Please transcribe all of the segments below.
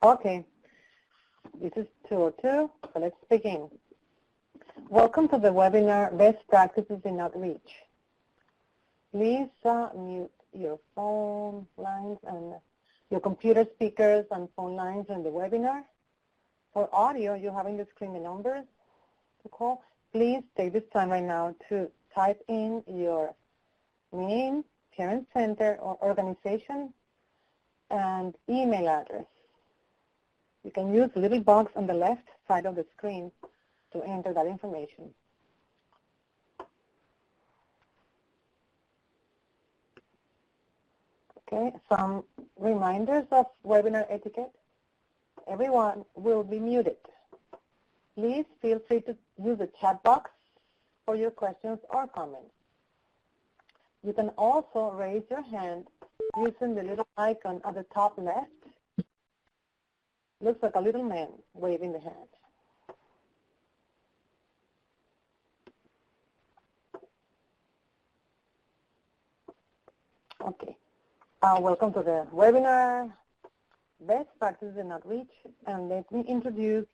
Okay, this is 202, so let's begin. Welcome to the webinar, Best Practices in Outreach. Please mute your phone lines and your computer speakers and phone lines in the webinar. For audio, you have on the screen the numbers to call. Please take this time right now to type in your name, parent center or organization, and email address. You can use the little box on the left side of the screen to enter that information. Okay, some reminders of webinar etiquette. Everyone will be muted. Please feel free to use the chat box for your questions or comments. You can also raise your hand using the little icon at the top left. Looks like a little man waving the hand. Okay. Welcome to the webinar, Best Practices in Outreach, and let me introduce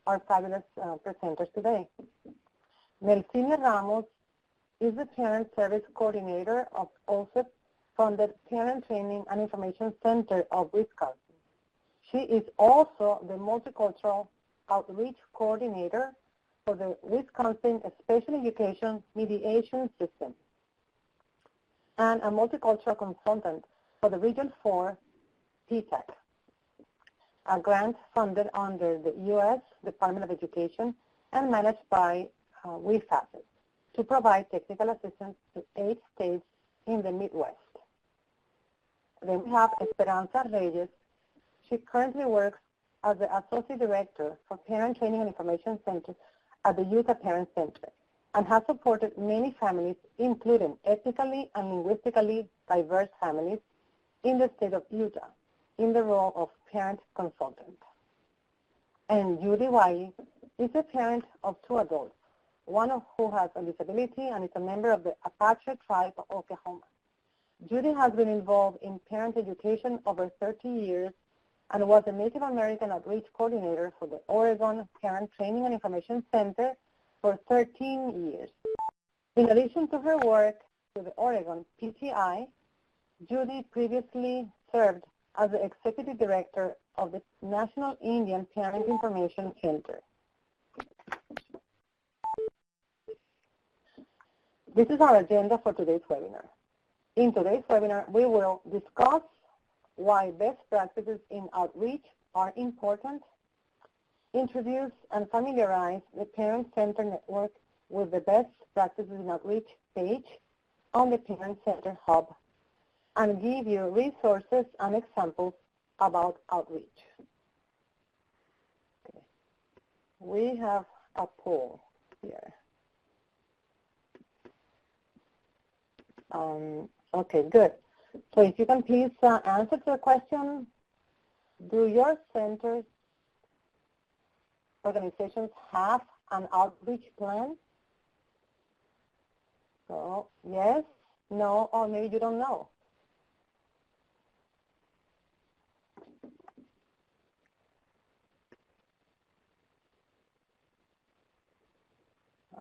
our fabulous presenters today. Melcine Ramos is the Parent Service Coordinator of OSEP-funded Parent Training and Information Center of Wisconsin. She is also the Multicultural Outreach Coordinator for the Wisconsin Special Education Mediation System and a Multicultural Consultant for the Region 4 PTAC, a grant funded under the U.S. Department of Education and managed by WIFASET to provide technical assistance to 8 states in the Midwest. Then we have Esperanza Reyes. She currently works as the Associate Director for Parent Training and Information Center at the Utah Parent Center and has supported many families, including ethnically and linguistically diverse families in the state of Utah in the role of parent consultant. And Judy Wiley is a parent of 2 adults, one of who has a disability and is a member of the Apache tribe of Oklahoma. Judy has been involved in parent education over 30 years and was a Native American Outreach Coordinator for the Oregon Parent Training and Information Center for 13 years. In addition to her work with the Oregon PTI, Judy previously served as the Executive Director of the National Indian Parent Information Center. This is our agenda for today's webinar. In today's webinar, we will discuss why best practices in outreach are important, introduce and familiarize the Parent Center Network with the Best Practices in Outreach page on the Parent Center Hub, and give you resources and examples about outreach. Okay. We have a poll here. Okay, good. So if you can please answer the question, do your centers, organizations have an outreach plan? So yes, no, or maybe you don't know.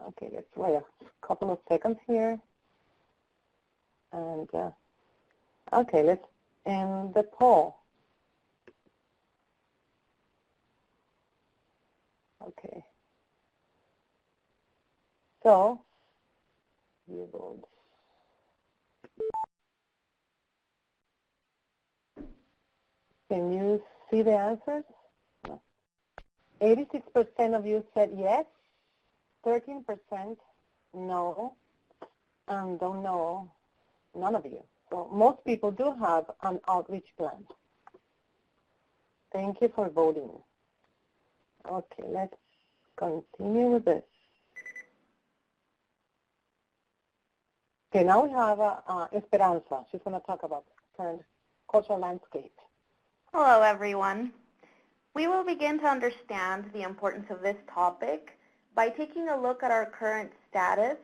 Okay, let's wait a couple of seconds here. And okay, let's end the poll. Okay. So, you vote. Can you see the answers? 86% of you said yes, 13% no, and don't know, none of you. So most people do have an outreach plan. Thank you for voting. Okay, let's continue with this. Okay, now we have Esperanza. She's going to talk about current cultural landscape. Hello, everyone. We will begin to understand the importance of this topic by taking a look at our current status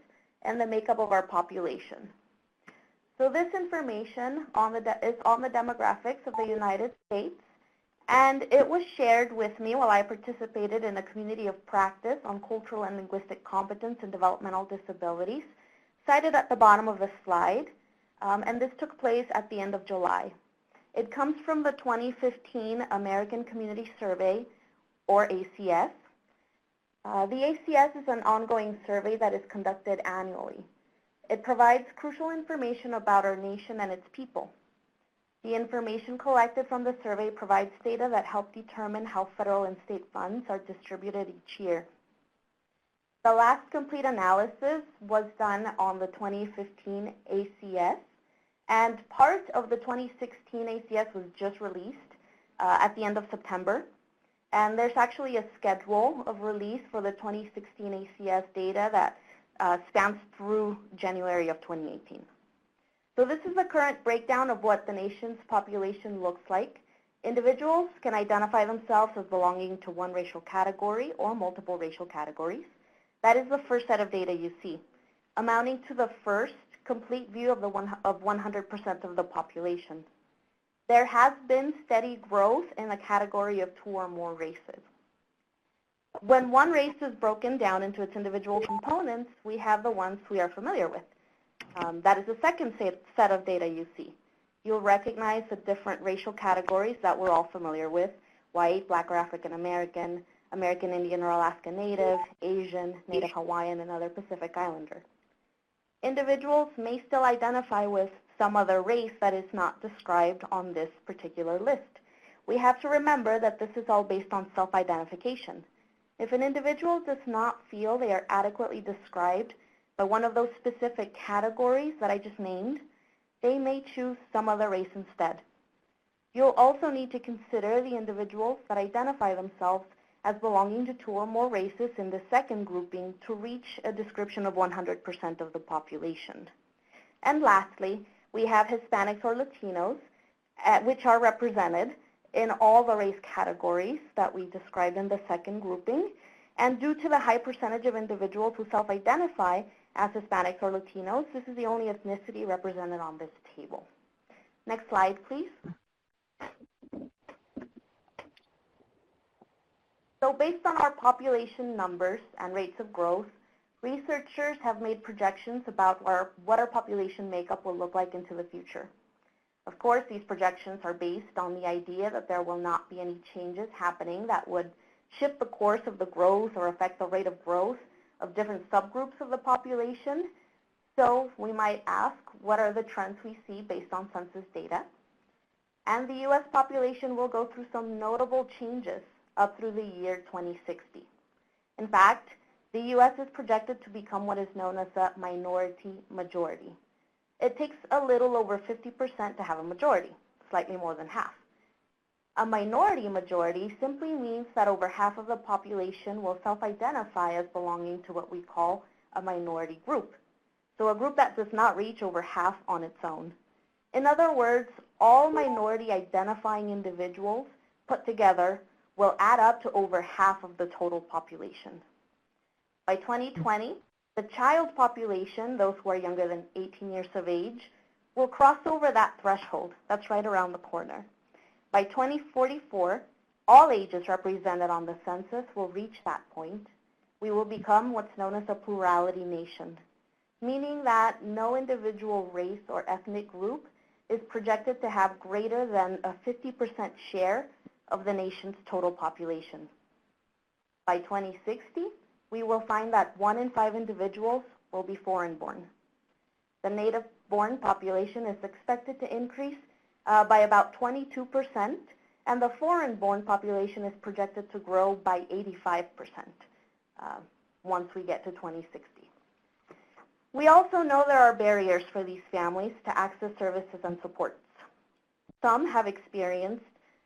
and the makeup of our population. So this information is on the demographics of the United States And it was shared with me while I participated in a community of practice on cultural and linguistic competence and developmental disabilities, cited at the bottom of the slide, and this took place at the end of July. It comes from the 2015 American Community Survey, or ACS. The ACS is an ongoing survey that is conducted annually. It provides crucial information about our nation and its people. The information collected from the survey provides data that help determine how federal and state funds are distributed each year. The last complete analysis was done on the 2015 ACS, and part of the 2016 ACS was just released at the end of September. And there's actually a schedule of release for the 2016 ACS data that spans through January of 2018. So this is the current breakdown of what the nation's population looks like. Individuals can identify themselves as belonging to one racial category or multiple racial categories. That is the first set of data you see, amounting to the first complete view of 100% of the population. There has been steady growth in the category of two or more races. When one race is broken down into its individual components, we have the ones we are familiar with. That is the second set of data you see. You'll recognize the different racial categories that we're all familiar with: white, black or African American, American Indian or Alaska Native, Asian, Native Hawaiian, and other Pacific Islander. Individuals may still identify with some other race that is not described on this particular list. We have to remember that this is all based on self-identification. If an individual does not feel they are adequately described by one of those specific categories that I just named, they may choose some other race instead. You'll also need to consider the individuals that identify themselves as belonging to two or more races in the second grouping to reach a description of 100% of the population. And lastly, we have Hispanics or Latinos, which are represented in all the race categories that we described in the second grouping. And due to the high percentage of individuals who self-identify as Hispanics or Latinos, this is the only ethnicity represented on this table. Next slide, please. So based on our population numbers and rates of growth, researchers have made projections about what our population makeup will look like into the future. Of course, these projections are based on the idea that there will not be any changes happening that would shift the course of the growth or affect the rate of growth of different subgroups of the population. So we might ask, what are the trends we see based on census data? And the U.S. population will go through some notable changes up through the year 2060. In fact, the U.S. is projected to become what is known as a minority majority. It takes a little over 50% to have a majority, slightly more than half. A minority majority simply means that over half of the population will self-identify as belonging to what we call a minority group. So a group that does not reach over half on its own. In other words, all minority identifying individuals put together will add up to over half of the total population. By 2020, the child population, those who are younger than 18 years of age, will cross over that threshold. That's right around the corner. By 2044, all ages represented on the census will reach that point. We will become what's known as a plurality nation, meaning that no individual race or ethnic group is projected to have greater than a 50% share of the nation's total population. By 2060, we will find that 1 in 5 individuals will be foreign-born. The native-born population is expected to increase by about 22%, and the foreign-born population is projected to grow by 85% once we get to 2060. We also know there are barriers for these families to access services and supports. Some have experienced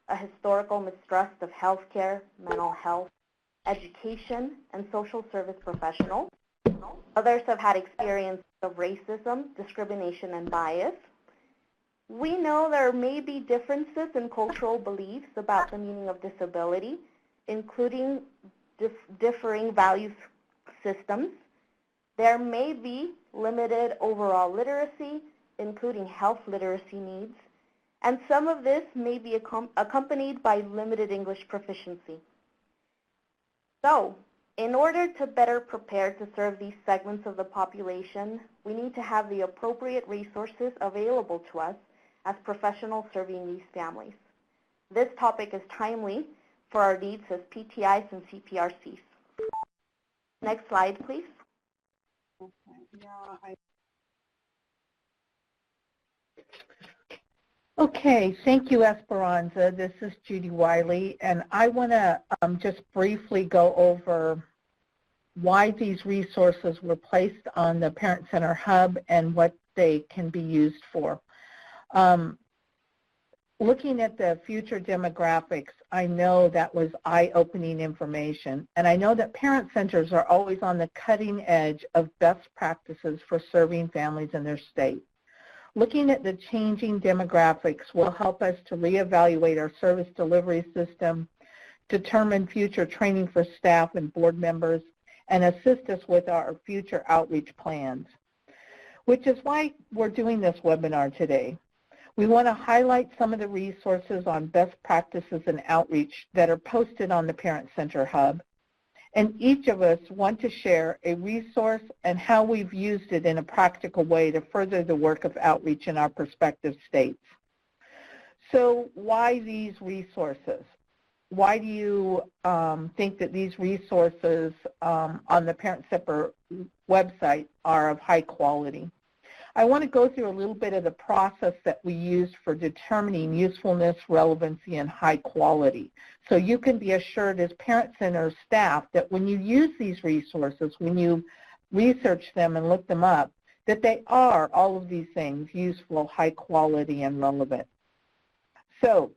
a historical mistrust of healthcare, mental health, education, and social service professionals. Others have had experience of racism, discrimination, and bias. We know there may be differences in cultural beliefs about the meaning of disability, including differing value systems. There may be limited overall literacy, including health literacy needs, and some of this may be accompanied by limited English proficiency. So, in order to better prepare to serve these segments of the population, we need to have the appropriate resources available to us as professionals serving these families. This topic is timely for our needs as PTIs and CPRCs. Next slide, please. Okay, thank you, Esperanza. This is Judy Wiley, and I want to just briefly go over why these resources were placed on the Parent Center Hub and what they can be used for. Looking at the future demographics, I know that was eye-opening information, and I know that parent centers are always on the cutting edge of best practices for serving families in their state. Looking at the changing demographics will help us to reevaluate our service delivery system, determine future training for staff and board members, and assist us with our future outreach plans, which is why we're doing this webinar today. We want to highlight some of the resources on best practices and outreach that are posted on the Parent Center Hub, and each of us want to share a resource and how we've used it in a practical way to further the work of outreach in our prospective states. So why these resources? Why do you think that these resources on the Parent Center website are of high quality? I want to go through a little bit of the process that we used for determining usefulness, relevancy, and high quality. So you can be assured as Parent Center staff that when you use these resources, when you research them and look them up, that they are, all of these things, useful, high quality, and relevant. So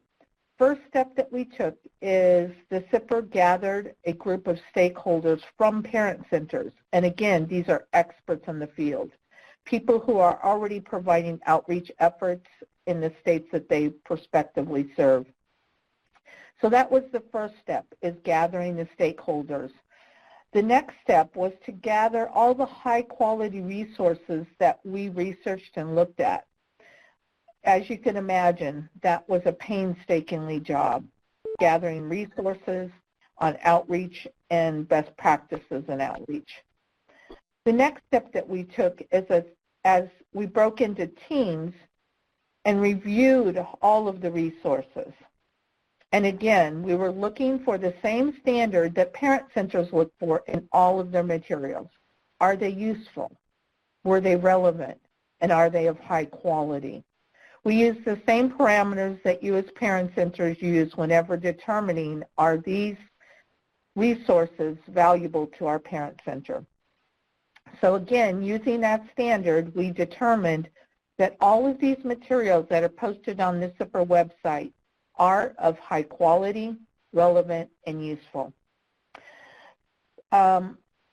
first step that we took is the CIPR gathered a group of stakeholders from parent centers. And again, these are experts in the field, people who are already providing outreach efforts in the states that they prospectively serve. So that was the first step, is gathering the stakeholders. The next step was to gather all the high-quality resources that we researched and looked at. As you can imagine, that was a painstakingly job, gathering resources on outreach and best practices in outreach. The next step that we took is as we broke into teams and reviewed all of the resources. And again, we were looking for the same standard that parent centers look for in all of their materials. Are they useful? Were they relevant? And are they of high quality? We use the same parameters that you as parent centers use whenever determining, are these resources valuable to our parent center? So again, using that standard, we determined that all of these materials that are posted on the CIPR website are of high quality, relevant, and useful.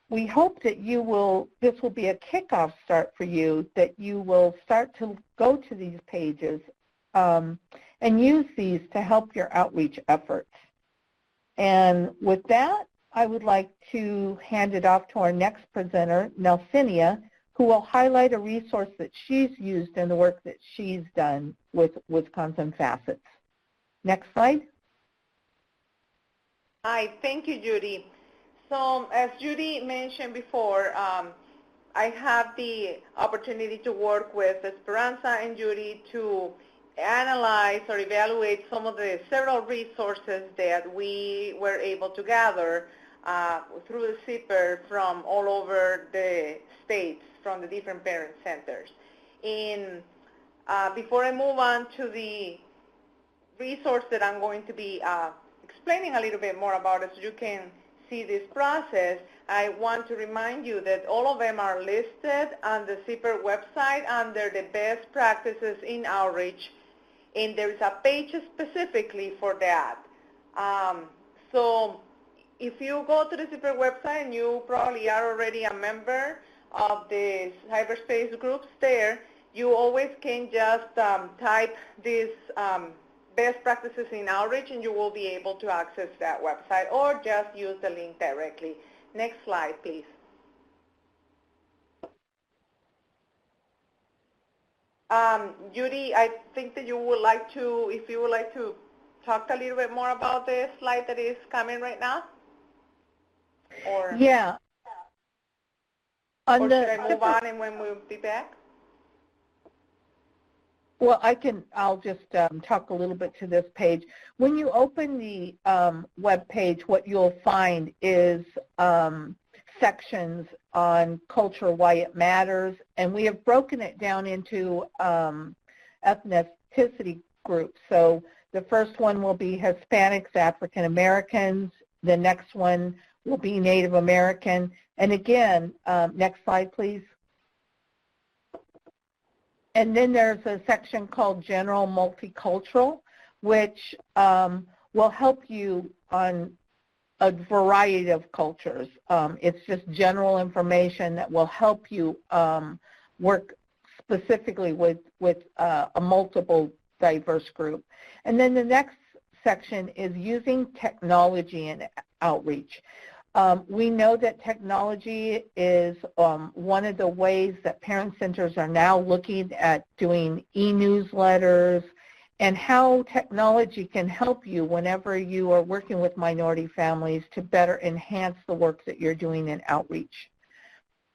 We hope that this will be a kickoff start for you, that you will start to go to these pages and use these to help your outreach efforts. And with that, I would like to hand it off to our next presenter, Nelsinia, who will highlight a resource that she's used in the work that she's done with Wisconsin Facets. Next slide. Hi, thank you, Judy. So as Judy mentioned before, I have the opportunity to work with Esperanza and Judy to analyze or evaluate some of the several resources that we were able to gather through the CIPR from all over the states, from the different parent centers. Before I move on to the resource that I'm going to be explaining a little bit more about, as you can see this process, I want to remind you that all of them are listed on the CIPR website under the best practices in outreach, and there is a page specifically for that. So if you go to the CIPR website, and you probably are already a member of the cyberspace groups there, you always can just type this best practices in outreach, and you will be able to access that website, or just use the link directly. Next slide, please. Judy, I think that you would like to, if you would like to talk a little bit more about the slide that is coming right now? Or, Yeah. or should I move on and when we'll be back? Well, I'll just talk a little bit to this page. When you open the web page, what you'll find is sections on culture, why it matters, and we have broken it down into ethnicity groups. So the first one will be Hispanics, African Americans. The next one will be Native American. And again, next slide, please. And then there's a section called General Multicultural, which will help you on a variety of cultures. It's just general information that will help you work specifically with a multiple diverse group. And then the next section is using technology in outreach. We know that technology is one of the ways that parent centers are now looking at doing e-newsletters and how technology can help you whenever you are working with minority families to better enhance the work that you're doing in outreach.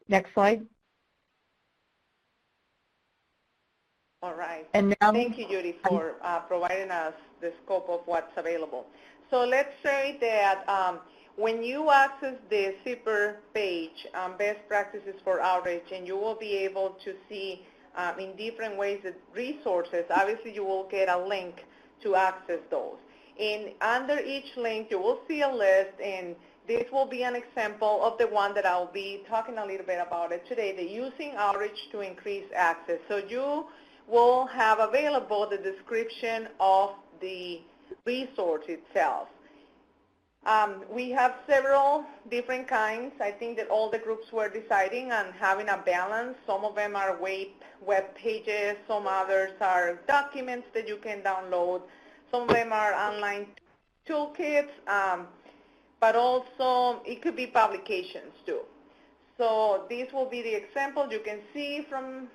Next slide. All right. And now, thank you, Judy, for providing us the scope of what's available. So let's say that when you access the CPER page, Best Practices for Outreach, and you will be able to see in different ways the resources, obviously you will get a link to access those. And under each link, you will see a list, and this will be an example of the one that I'll be talking a little bit about it today, the Using Outreach to Increase Access. So you will have available the description of the resource itself. We have several different kinds. I think that all the groups were deciding on having a balance. Some of them are web pages, some others are documents that you can download. Some of them are online toolkits, but also it could be publications too. So this will be the example. You can see from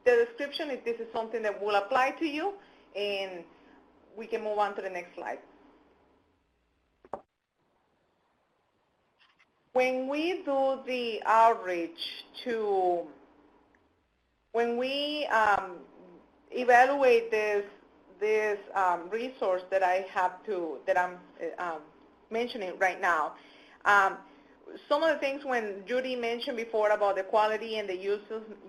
the description if this is something that will apply to you, and we can move on to the next slide. When we do the outreach when we evaluate this resource that I'm mentioning right now, some of the things when Judy mentioned before about the quality and the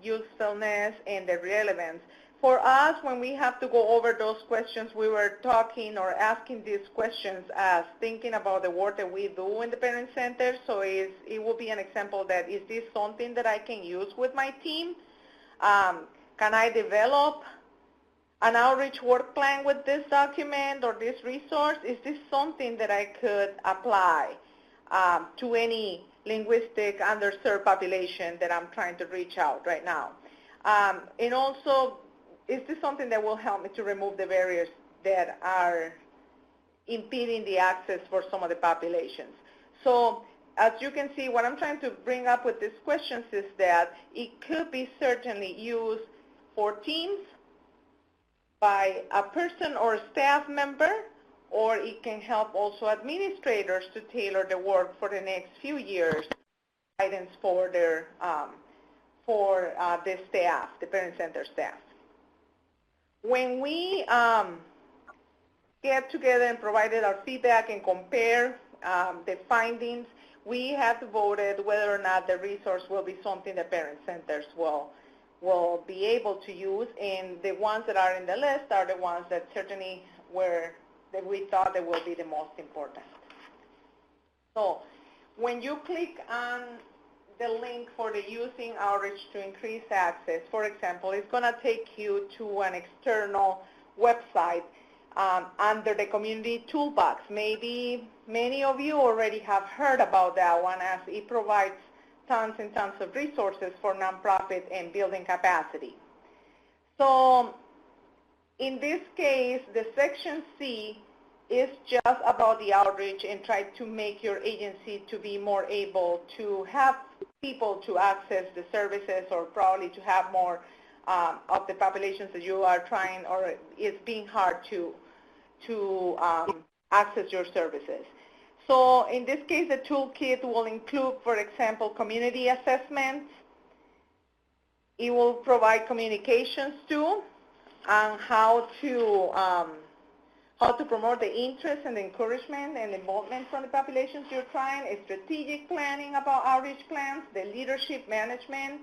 usefulness and the relevance, for us, when we have to go over those questions, we were talking or asking these questions as thinking about the work that we do in the parent center. So it will be an example that, is this something that I can use with my team? Can I develop an outreach work plan with this document or this resource? Is this something that I could apply to any linguistic underserved population that I'm trying to reach out right now? And also, is this something that will help me to remove the barriers that are impeding the access for some of the populations? So as you can see, what I'm trying to bring up with these questions is that it could be certainly used for teams, by a person or a staff member, or it can help also administrators to tailor the work for the next few years, guidance for their the staff, the parent center staff. When we get together and provided our feedback and compare the findings, we have voted whether or not the resource will be something the parent centers will be able to use, and the ones that are in the list are the ones that certainly that we thought that will be the most important. So when you click on the link for the Using Outreach to Increase Access, for example, it's going to take you to an external website under the Community Toolbox. Maybe many of you already have heard about that one, as it provides tons and tons of resources for nonprofit and building capacity. So in this case, the Section C is just about the outreach and try to make your agency to be more able to have people to access the services, or probably to have more of the populations that you are trying, or it's being hard to access your services. So in this case, the toolkit will include, for example, community assessments. It will provide communications too on how to promote the interest and the encouragement and involvement from the populations you're trying, a strategic planning about outreach plans, the leadership management,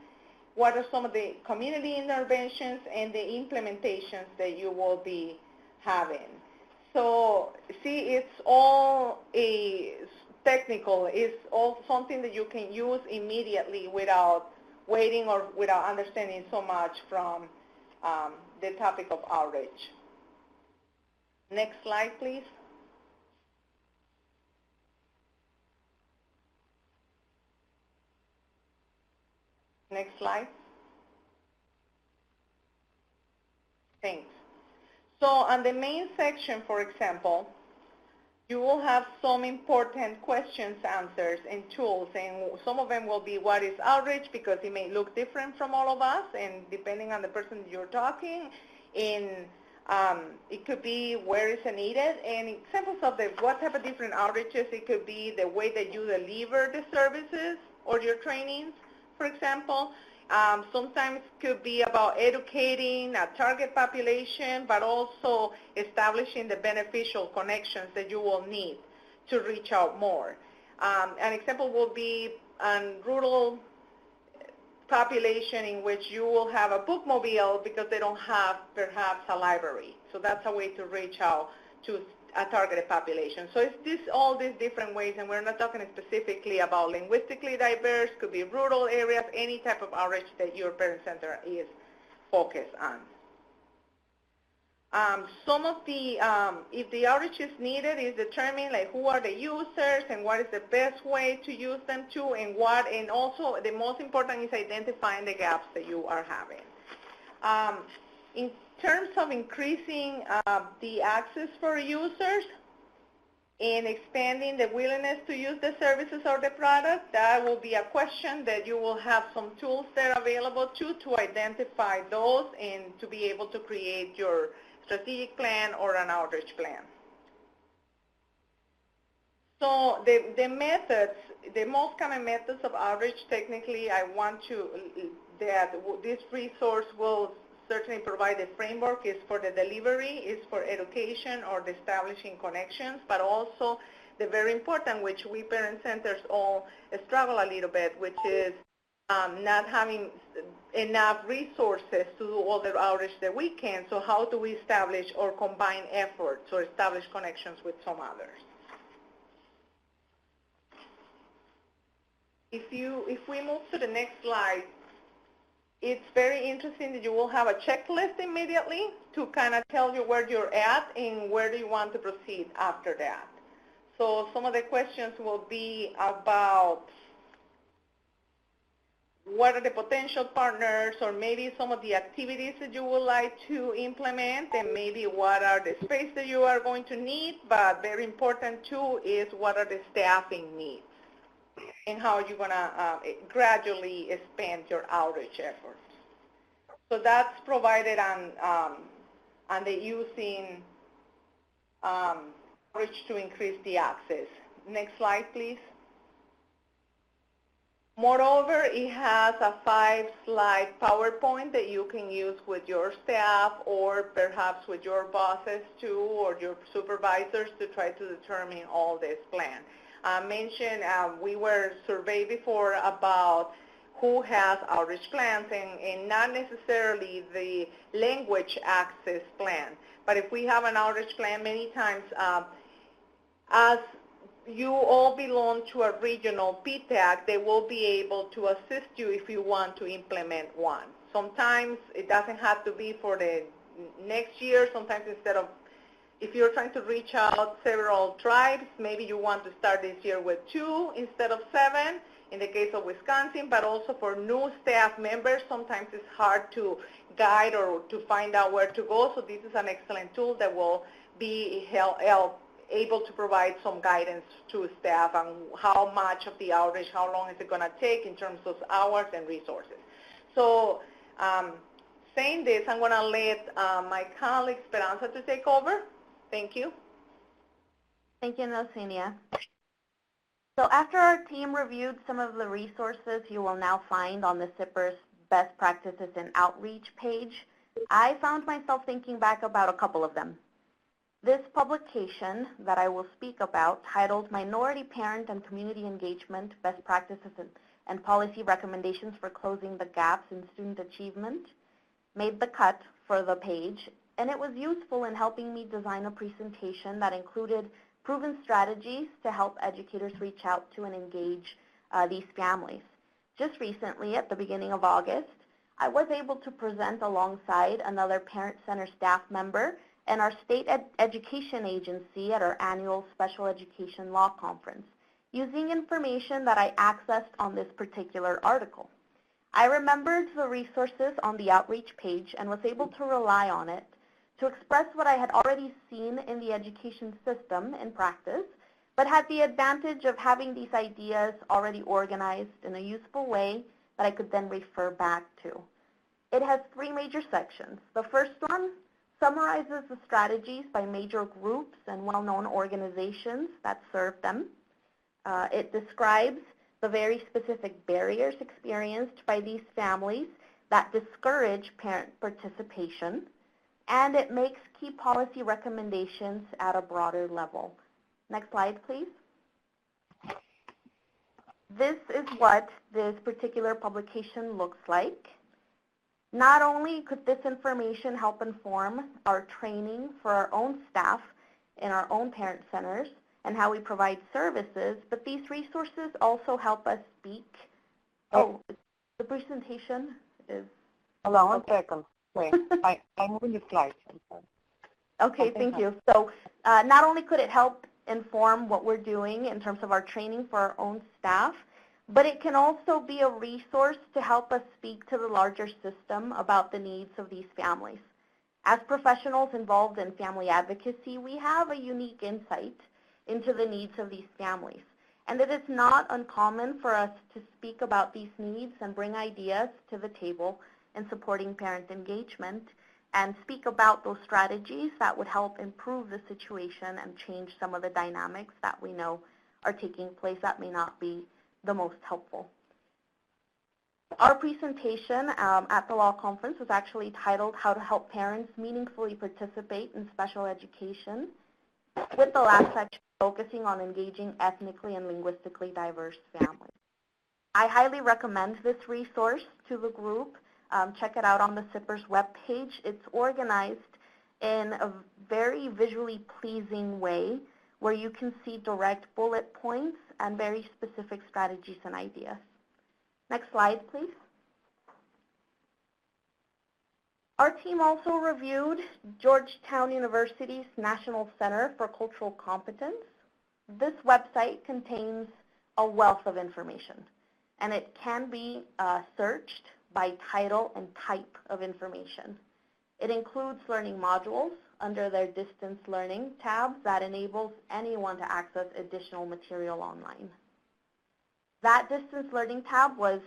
what are some of the community interventions and the implementations that you will be having. So see, it's all technical. It's all something that you can use immediately without waiting or without understanding so much from the topic of outreach. Next slide, please. Next slide. Thanks. So on the main section, for example, you will have some important questions, answers, and tools, and some of them will be what is outreach, because it may look different from all of us, and depending on the person you're talking, it could be where is it needed, and examples of what type of different outreaches. It could be the way that you deliver the services or your trainings, for example. Sometimes it could be about educating a target population, but also establishing the beneficial connections that you will need to reach out more. An example will be a rural population in which you will have a bookmobile because they don't have perhaps a library. So that's a way to reach out to a targeted population. So it's all these different ways, and we're not talking specifically about linguistically diverse, could be rural areas, any type of outreach that your parent center is focused on. Some of the, if the outreach is needed, is determine like who are the users and what is the best way to use them to, and also the most important is identifying the gaps that you are having. In terms of increasing the access for users and expanding the willingness to use the services or the product, that will be a question that you will have some tools that are available to identify those and to be able to create your strategic plan or an outreach plan. So the methods, the most common methods of outreach, technically, I want to, that this resource will certainly provide a framework, is for the delivery, is for education or the establishing connections, but also the very important, which we parent centers all struggle a little bit, which is not having enough resources to do all the outreach that we can. So how do we establish or combine efforts or establish connections with some others? If we move to the next slide, it's very interesting that you will have a checklist immediately to kind of tell you where you're at and where do you want to proceed after that. So some of the questions will be about what are the potential partners, or maybe some of the activities that you would like to implement, and maybe what are the space that you are going to need, but very important too is what are the staffing needs and how you're going to gradually expand your outreach efforts. So that's provided on the using outreach to increase the access. Next slide, please. Moreover, it has a 5-slide PowerPoint that you can use with your staff or perhaps with your bosses too, or your supervisors, to try to determine all this plan. Mentioned we were surveyed before about who has outreach plans, and not necessarily the language access plan. But if we have an outreach plan, many times as you all belong to a regional PTAC, they will be able to assist you if you want to implement one. Sometimes it doesn't have to be for the next year. Sometimes instead of, if you're trying to reach out several tribes, maybe you want to start this year with 2 instead of 7 in the case of Wisconsin, but also for new staff members, sometimes it's hard to guide or to find out where to go. So this is an excellent tool that will be able to provide some guidance to staff on how much of the outreach, how long is it going to take in terms of hours and resources. So saying this, I'm going to let my colleague Esperanza to take over. Thank you. Thank you, Nelsinia. So after our team reviewed some of the resources you will now find on the SIPR's Best Practices in Outreach page, I found myself thinking back about a couple of them. This publication that I will speak about, titled Minority Parent and Community Engagement, Best Practices and Policy Recommendations for Closing the Gaps in Student Achievement, made the cut for the page, and it was useful in helping me design a presentation that included proven strategies to help educators reach out to and engage these families. Just recently, at the beginning of August, I was able to present alongside another Parent Center staff member and our state education agency at our annual Special Education Law Conference, using information that I accessed on this particular article. I remembered the resources on the outreach page and was able to rely on it to express what I had already seen in the education system in practice, but had the advantage of having these ideas already organized in a useful way that I could then refer back to. It has three major sections. The first one summarizes the strategies by major groups and well-known organizations that serve them. It describes the very specific barriers experienced by these families that discourage parent participation, and it makes key policy recommendations at a broader level. Next slide, please. This is what this particular publication looks like. Not only could this information help inform our training for our own staff in our own parent centers and how we provide services, but these resources also help us speak. Oh, the presentation is... Hold on one second. Wait, I'm moving the slides. I'm sorry. Okay, thank you. So not only could it help inform what we're doing in terms of our training for our own staff, but it can also be a resource to help us speak to the larger system about the needs of these families. As professionals involved in family advocacy, we have a unique insight into the needs of these families. And it is not uncommon for us to speak about these needs and bring ideas to the table in supporting parent engagement and speak about those strategies that would help improve the situation and change some of the dynamics that we know are taking place that may not be the most helpful. Our presentation at the law conference was actually titled How to Help Parents Meaningfully Participate in Special Education, with the last section focusing on engaging ethnically and linguistically diverse families. I highly recommend this resource to the group. Check it out on the SIPR's webpage. It's organized in a very visually pleasing way where you can see direct bullet points and very specific strategies and ideas. Next slide, please. Our team also reviewed Georgetown University's National Center for Cultural Competence. This website contains a wealth of information, and it can be searched by title and type of information. It includes learning modules under their distance learning tab that enables anyone to access additional material online. That distance learning tab was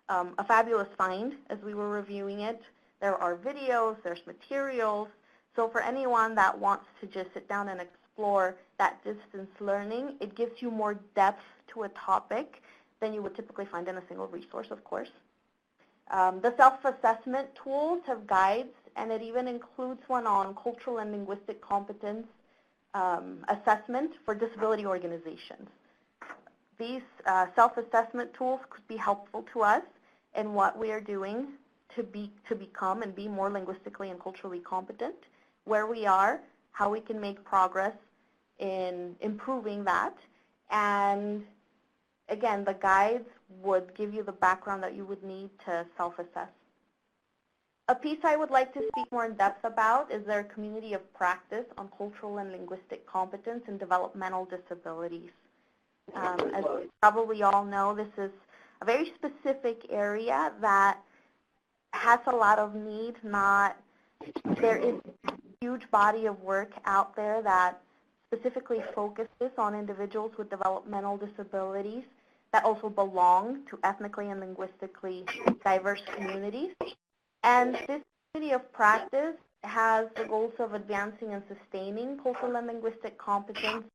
a fabulous find as we were reviewing it. There are videos, there's materials, so for anyone that wants to just sit down and explore that distance learning, it gives you more depth to a topic than you would typically find in a single resource, of course. The self-assessment tools have guides, and it even includes one on cultural and linguistic competence assessment for disability organizations. These self-assessment tools could be helpful to us in what we are doing to become and be more linguistically and culturally competent, where we are, how we can make progress in improving that, and again, the guides would give you the background that you would need to self-assess. A piece I would like to speak more in depth about is their community of practice on cultural and linguistic competence and developmental disabilities. As you probably all know, this is a very specific area that has a lot of need. There is a huge body of work out there that specifically focuses on individuals with developmental disabilities that also belong to ethnically and linguistically diverse communities. And this Community of Practice has the goals of advancing and sustaining cultural and linguistic competence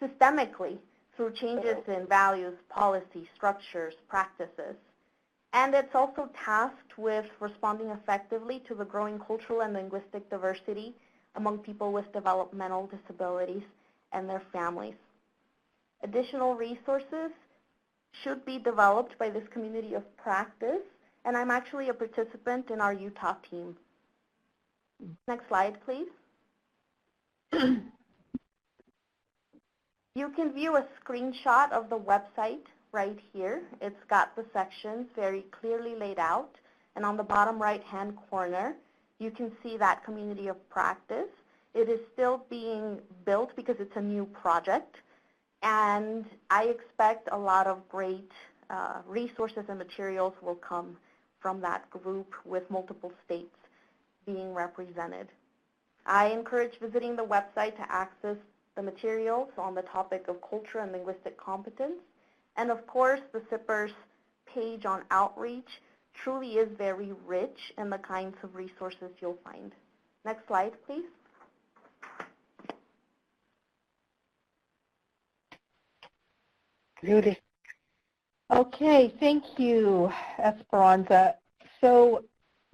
systemically through changes in values, policy, structures, practices. And it's also tasked with responding effectively to the growing cultural and linguistic diversity among people with developmental disabilities and their families. Additional resources should be developed by this community of practice, and I'm actually a participant in our Utah team. Next slide, please. You can view a screenshot of the website right here. It's got the sections very clearly laid out, and on the bottom right-hand corner, you can see that community of practice. It is still being built because it's a new project, and I expect a lot of great resources and materials will come from that group with multiple states being represented. I encourage visiting the website to access the materials on the topic of culture and linguistic competence. And of course, the SIPR's page on outreach truly is very rich in the kinds of resources you'll find. Next slide, please. Judy. Okay, thank you, Esperanza. So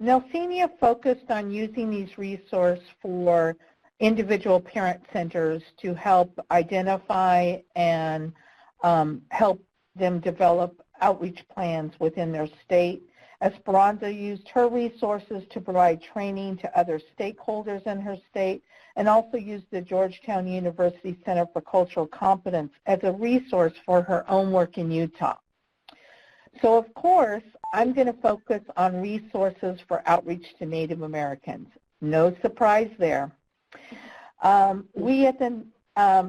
Nelsenia focused on using these resources for individual parent centers to help identify and help them develop outreach plans within their state. Esperanza used her resources to provide training to other stakeholders in her state, and also used the Georgetown University Center for Cultural Competence as a resource for her own work in Utah. So of course, I'm going to focus on resources for outreach to Native Americans. No surprise there. We at the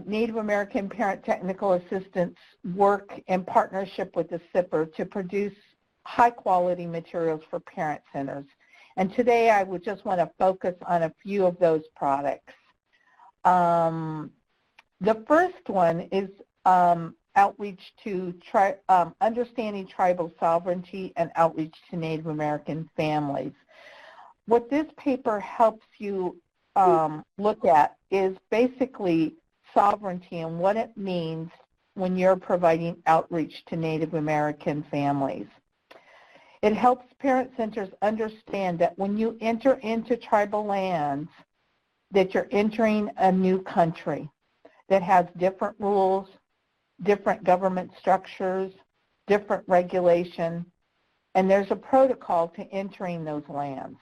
Native American Parent Technical Assistance work in partnership with the SIPR to produce high-quality materials for parent centers. And today I would just want to focus on a few of those products. The first one is outreach to understanding tribal sovereignty and outreach to Native American families. What this paper helps you look at is basically sovereignty and what it means when you're providing outreach to Native American families. It helps parent centers understand that when you enter into tribal lands, that you're entering a new country that has different rules, different government structures, different regulation, and there's a protocol to entering those lands.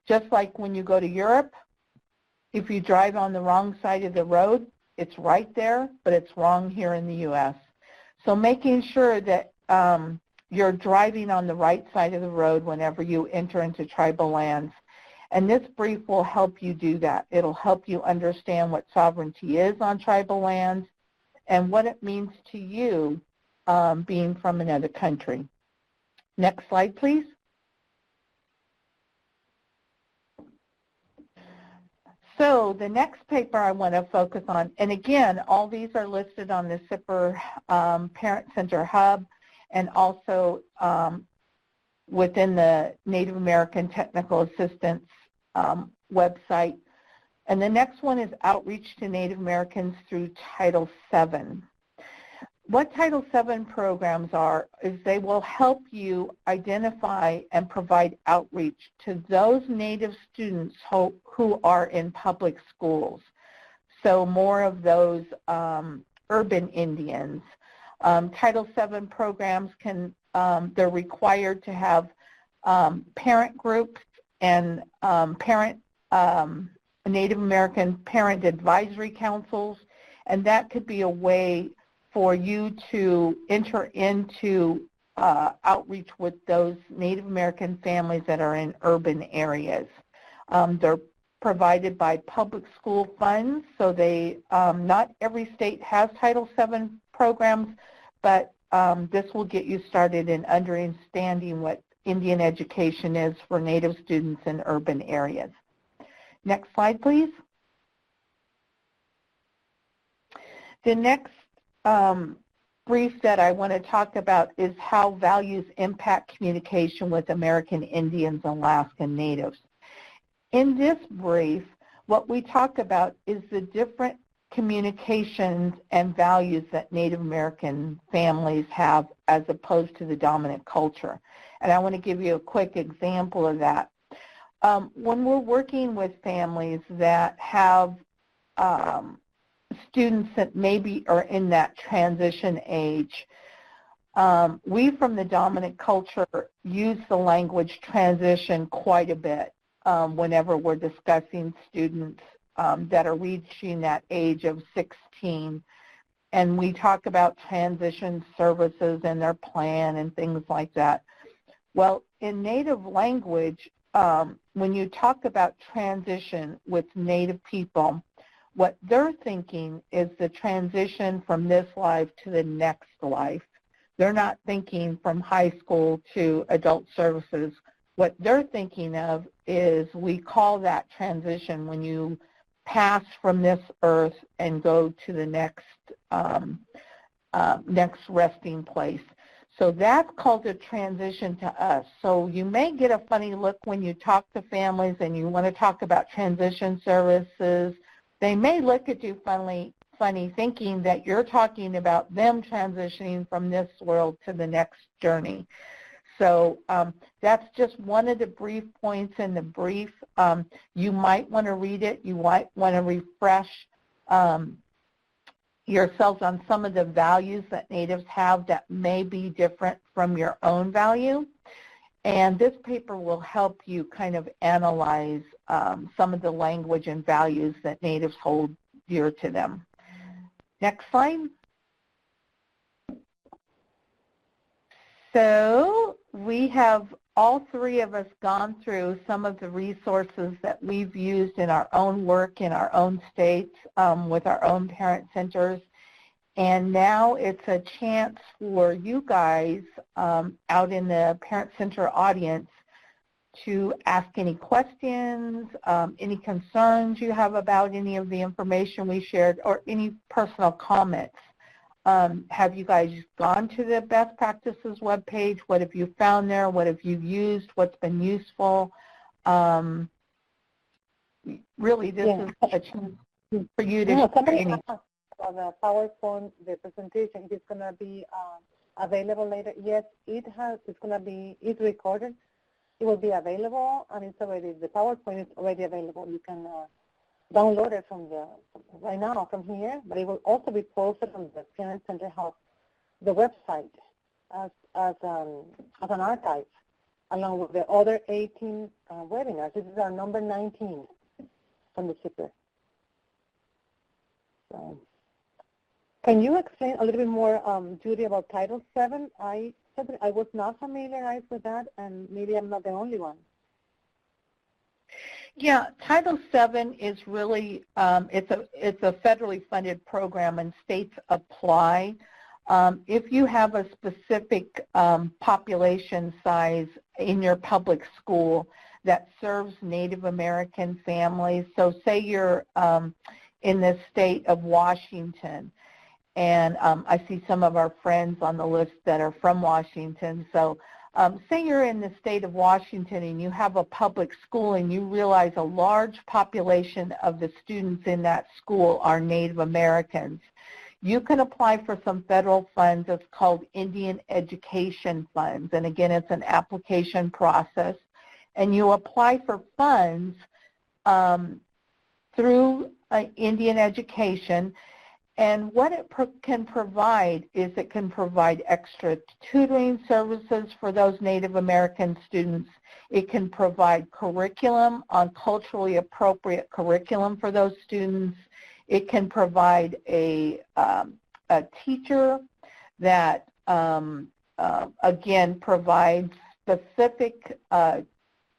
Just like when you go to Europe, if you drive on the wrong side of the road, it's right there, but it's wrong here in the U.S. So making sure that you're driving on the right side of the road whenever you enter into tribal lands. And this brief will help you do that. It'll help you understand what sovereignty is on tribal lands and what it means to you being from another country. Next slide, please. So the next paper I want to focus on, and again, all these are listed on the SIPR Parent Center Hub and also within the Native American Technical Assistance website. And the next one is outreach to Native Americans through Title VII. What Title VII programs are is they will help you identify and provide outreach to those Native students who are in public schools. So more of those urban Indians. Title VII programs they're required to have parent groups and Native American parent advisory councils, and that could be a way for you to enter into outreach with those Native American families that are in urban areas. They're provided by public school funds, so they not every state has Title VII programs, but this will get you started in understanding what Indian education is for Native students in urban areas. Next slide, please. The next brief that I want to talk about is how values impact communication with American Indians and Alaskan Natives. In this brief, what we talk about is the different communications and values that Native American families have as opposed to the dominant culture. And I want to give you a quick example of that. When we're working with families that have students that maybe are in that transition age, we from the dominant culture use the language transition quite a bit whenever we're discussing students that are reaching that age of 16. And we talk about transition services and their plan and things like that. Well, in Native language, when you talk about transition with Native people, what they're thinking is the transition from this life to the next life. They're not thinking from high school to adult services. What they're thinking of is, we call that transition when you pass from this earth and go to the next next resting place. So that's called a transition to us. So you may get a funny look when you talk to families and you want to talk about transition services. They may look at you funny thinking that you're talking about them transitioning from this world to the next journey. So that's just one of the brief points in the brief. You might want to read it. You might want to refresh yourselves on some of the values that Natives have that may be different from your own value. And this paper will help you kind of analyze some of the language and values that Natives hold dear to them. Next slide. So we have, all three of us, gone through some of the resources that we've used in our own work in our own states with our own parent centers. And now it's a chance for you guys out in the parent center audience to ask any questions, any concerns you have about any of the information we shared, or any personal comments. Have you guys gone to the Best Practices webpage? What have you found there? What have you used? What's been useful? Really, this is a chance for you to share any. On the PowerPoint, the presentation is going to be available later. Yes, it's recorded. It will be available, and it's already, the PowerPoint is already available. You can download it from right now from here, but it will also be posted on the Parent Center Hub, the website, as an archive, along with the other 18 webinars. This is our number 19 from the CIPER. So, can you explain a little bit more, Judy, about Title VII? I was not familiarized with that, and maybe I'm not the only one. Yeah, Title VII is really, it's a federally funded program, and states apply. If you have a specific population size in your public school that serves Native American families, so say you're in the state of Washington, and I see some of our friends on the list that are from Washington. So say you're in the state of Washington and you have a public school and you realize a large population of the students in that school are Native Americans. You can apply for some federal funds. It's called Indian Education Funds. And again, it's an application process. And you apply for funds through Indian Education. And what it can provide is it can provide extra tutoring services for those Native American students. It can provide curriculum on culturally appropriate curriculum for those students. It can provide a teacher that, again, provides specific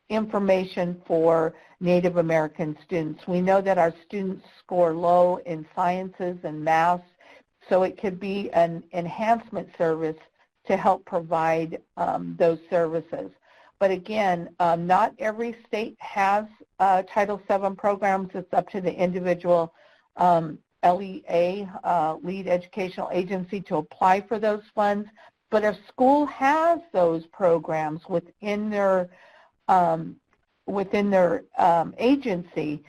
information for Native American students. We know that our students score low in sciences and math, so it could be an enhancement service to help provide those services. But again, not every state has Title VII programs. It's up to the individual LEA, Lead Educational Agency, to apply for those funds. But if school has those programs within their agency,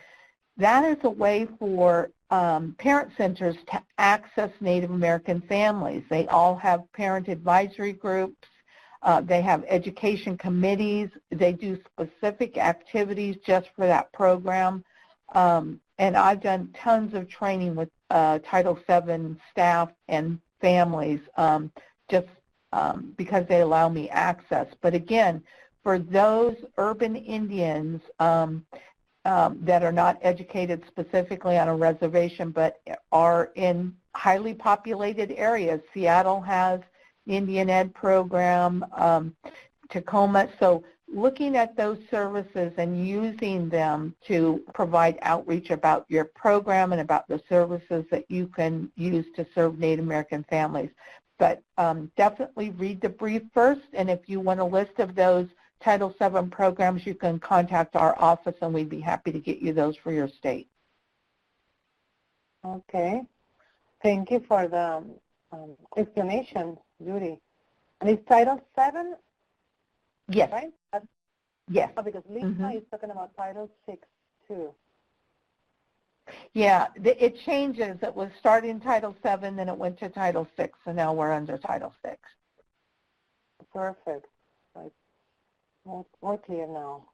that is a way for parent centers to access Native American families. They all have parent advisory groups. They have education committees. They do specific activities just for that program. And I've done tons of training with Title VII staff and families because they allow me access. But again, for those urban Indians that are not educated specifically on a reservation but are in highly populated areas, Seattle has Indian Ed program, Tacoma. So looking at those services and using them to provide outreach about your program and about the services that you can use to serve Native American families. But definitely read the brief first, and if you want a list of those Title VII programs, you can contact our office and we'd be happy to get you those for your state. Okay. Thank you for the explanation, Judy. And it's Title VII? Yes. Right? Yes. Oh, because Lisa is talking about Title VI too. Yeah, it changes. It was starting Title VII, then it went to Title VI, so now we're under Title VI. Perfect. Right. More clear now.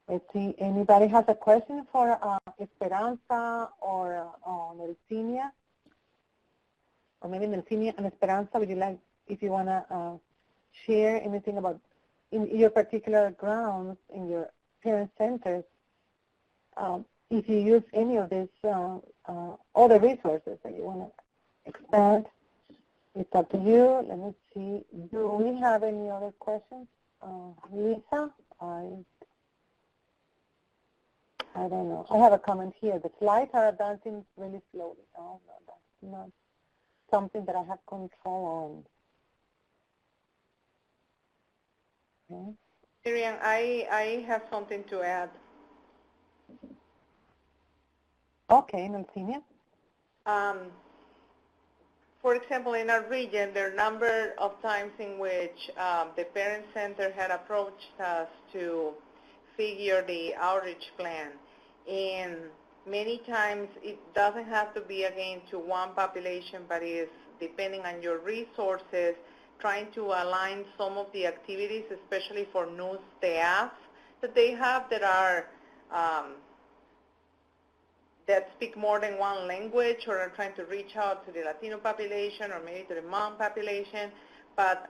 Let's see, anybody has a question for Esperanza or Nelsinia? Or maybe Nelsinia and Esperanza, would you like, if you want to share anything about in your particular grounds, in your parent centers, if you use any of these other resources that you want to expand, it's up to you. Let me see. Do we have any other questions? Lisa? I don't know. I have a comment here. The slides are advancing really slowly. Oh, no, that's not something that I have control on. Okay. Miriam, I have something to add. Okay, Nelsinia. For example, in our region, there are a number of times in which the parent center had approached us to figure the outreach plan. And many times it doesn't have to be, again, to one population, but is depending on your resources, trying to align some of the activities, especially for new staff that they have that are that speak more than one language or are trying to reach out to the Latino population or maybe to the Hmong population. But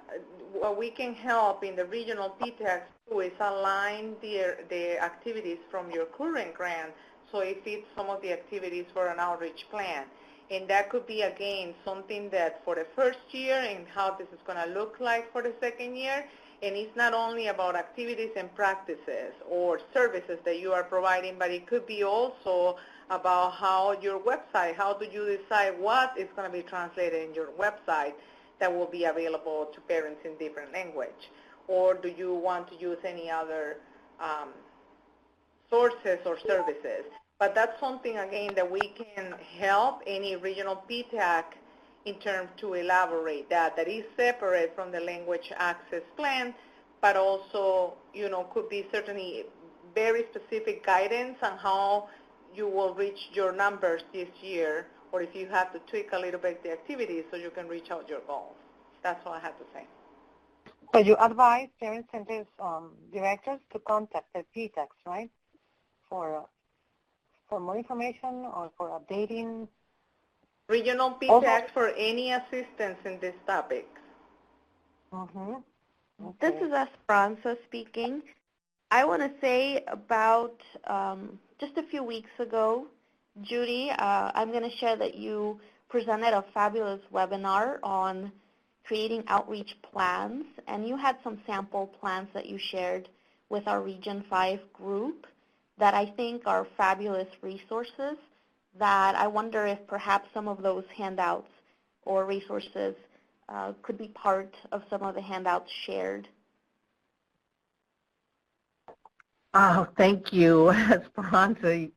what we can help in the regional PTACs do is align the activities from your current grant so it fits some of the activities for an outreach plan. And that could be, again, something that for the first year and how this is going to look like for the second year. And it's not only about activities and practices or services that you are providing, but it could be also about how your website, how do you decide what is going to be translated in your website that will be available to parents in different language? Or do you want to use any other sources or services? But that's something, again, that we can help any regional PTAC in terms to elaborate that is separate from the language access plan, but also, could be certainly very specific guidance on how you will reach your numbers this year, or if you have to tweak a little bit the activities so you can reach out your goals. That's all I have to say. So you advise parent centers directors to contact their PTACs, right? For more information or for updating? Regional PTACs for any assistance in this topic. Okay. This is Esperanza speaking. I want to say about just a few weeks ago, Judy, I'm going to share that you presented a fabulous webinar on creating outreach plans, and you had some sample plans that you shared with our Region 5 group that I think are fabulous resources that I wonder if perhaps some of those handouts or resources could be part of some of the handouts shared. Oh, thank you, Esperanza.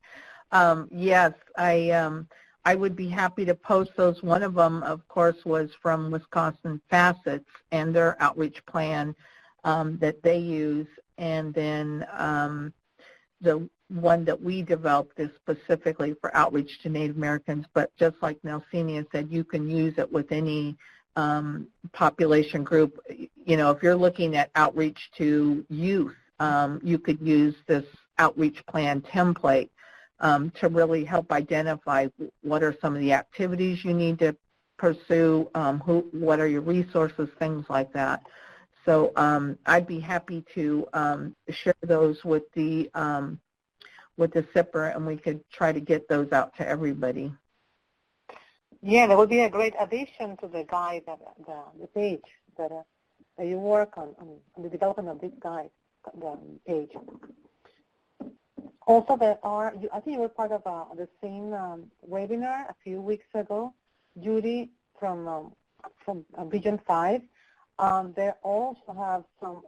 Yes, I would be happy to post those. One of them, of course, was from Wisconsin Facets and their outreach plan that they use. And then the one that we developed is specifically for outreach to Native Americans. But just like Nelsenia said, you can use it with any population group. You know, if you're looking at outreach to youth, you could use this outreach plan template to really help identify what are some of the activities you need to pursue, what are your resources, things like that. So I'd be happy to share those with the SIPR, and we could try to get those out to everybody. Yeah, that would be a great addition to the guide, the page that you work on the development of this guide, the page. Also, there are, I think you were part of the same webinar a few weeks ago, Judy from Region 5. They also have some,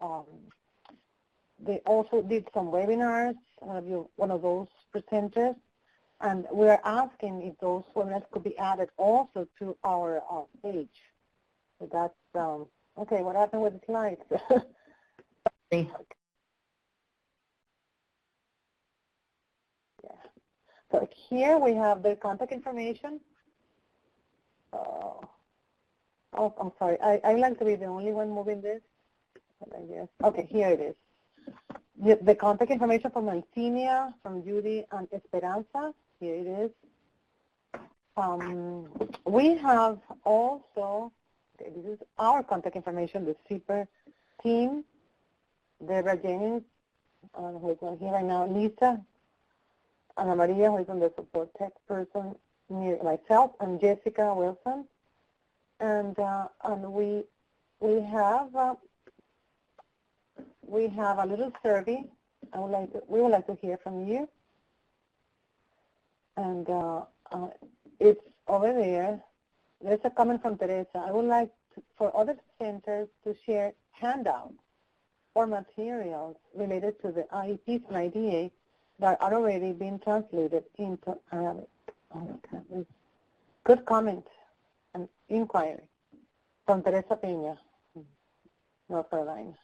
they also did some webinars, one of those presenters, and we're asking if those webinars could be added also to our page. So that's, okay, what happened with the slides? Yeah. So here we have the contact information. Oh, I'm sorry. I like to be the only one moving this. I guess. Okay, here it is. The contact information from Nelsenia, from Judy, and Esperanza. Here it is. We have also, okay, this is our contact information, the SIPR team, Deborah Jennings, who is not here right now, Lisa, Ana Maria, who is on the support tech person, myself, and Jessica Wilson. And we have a little survey. We would like to hear from you. And it's over there. There's a comment from Teresa. I would like for other centers to share handouts or materials related to the IEPs and IDA that are already being translated into Arabic. Okay. Good comment and inquiry from Teresa Peña, North Carolina.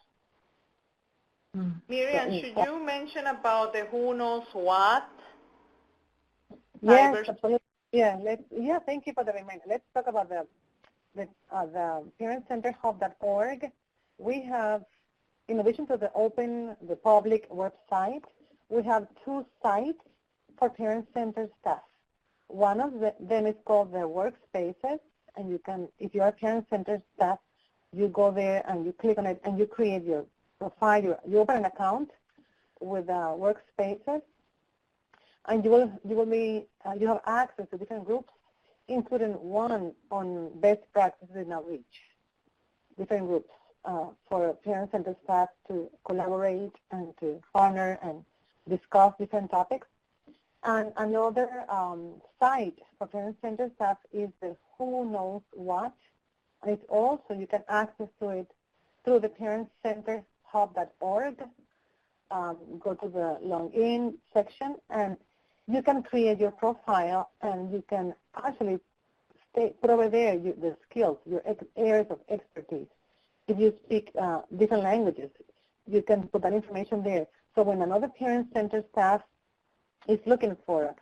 Miriam, should you mention about the who knows what? Yes, absolutely. Yeah, thank you for the reminder. Let's talk about the ParentCenterHub.org. We have, in addition to the public website, we have 2 sites for Parent Center staff. One of them is called the Workspaces, and you can, if you are Parent Center staff, you go there and you click on it and you create your profile. You open an account with Workspaces, and you have access to different groups, including one on best practices in outreach. Different groups for Parent Center staff to collaborate and to partner and discuss different topics. And another site for Parent Center staff is the Who Knows What, and it's also, you can access to it through the ParentCenterHub.org. Go to the login section, and you can create your profile, and you can actually put over there the skills, your areas of expertise. If you speak different languages, you can put that information there. So when another Parent Center staff is looking for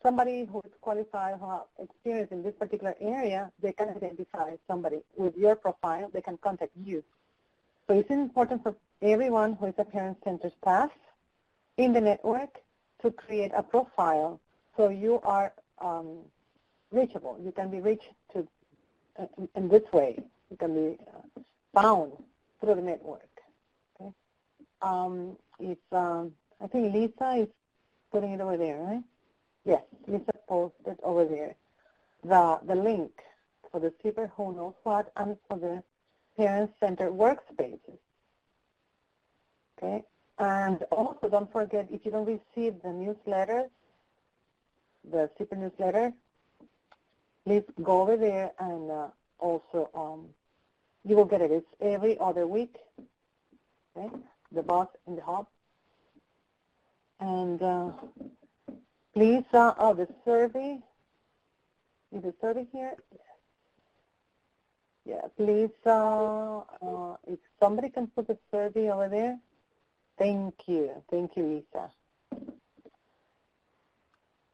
somebody who is qualified, who has experience in this particular area, they can identify somebody with your profile. They can contact you. So it's important for everyone who is a Parent Center staff in the network to create a profile so you are reachable. You can be reached to in this way. You can be found through the network. Okay. I think Lisa is putting it over there, right? Yes, Lisa posted over there the link for the SIPR Who Knows What and for the Parent Center Workspaces. Okay, and also don't forget, if you don't receive the newsletters, the SIPR newsletter, please go over there and also you will get it. It's every other week. Okay, the box in the hub. And Please, the survey, is the survey here? Yeah, please, if somebody can put the survey over there. Thank you, Lisa.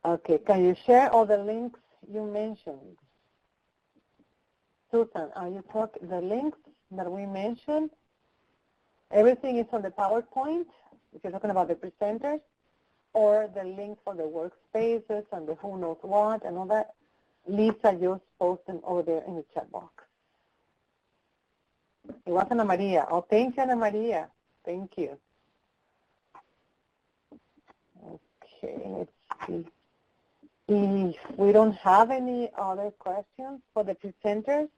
Okay, can you share all the links you mentioned? Susan, are you talking the links that we mentioned? Everything is on the PowerPoint, if you're talking about the presenters, or the link for the workspaces and the who knows what and all that. Lisa just posted over there in the chat box. It was Ana Maria. Oh, thank you, Ana Maria. Thank you. Okay, let's see. If we don't have any other questions for the presenters,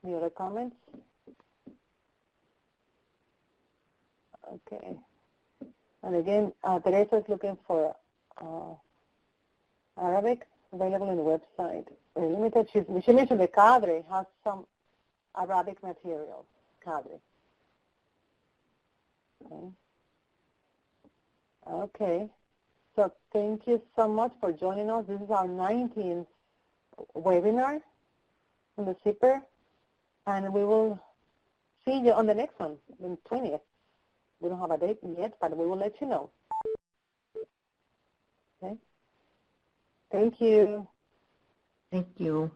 any other comments? Okay. And again, Teresa is looking for Arabic available on the website. Limited. She mentioned the Cadre has some Arabic materials. Cadre. Okay. Okay. So thank you so much for joining us. This is our 19th webinar on the CIPER, and we will see you on the next one, the 20th. We don't have a date yet, but we will let you know. Okay. Thank you. Thank you.